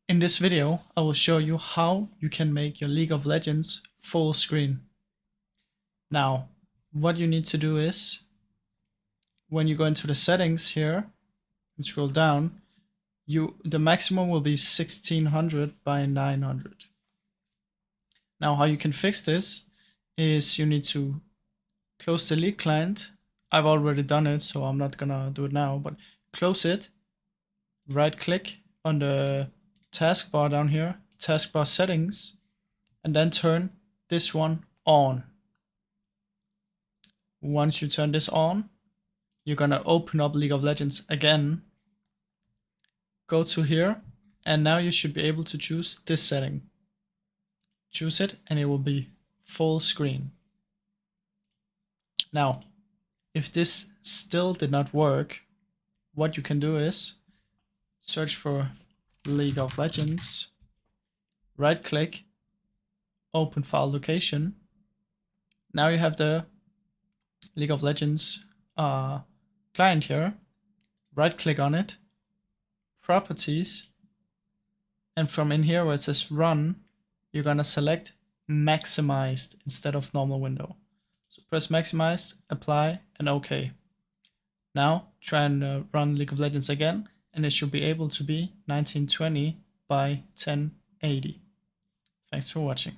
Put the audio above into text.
In this video, I will show you how you can make your League of Legends full screen. Now, what you need to do is, when you go into the settings here and scroll down, the maximum will be 1600 by 900. Now, how you can fix this is you need to close the League client. I've already done it, so I'm not gonna do it now, but close it, right click on the taskbar down here, taskbar settings, and then turn this one on. Once you turn this on, you're gonna open up League of Legends again, go to here, and now you should be able to choose this setting. Choose it and it will be full screen. Now, if this still did not work, what you can do is search for League of Legends, right click, open file location. Now you have the League of Legends client here. Right click on it, properties, and from in here where it says run, you're gonna select maximized instead of normal window. So press maximized, apply, and OK. Now try and run League of Legends again, and it should be able to be 1920 by 1080. Thanks for watching.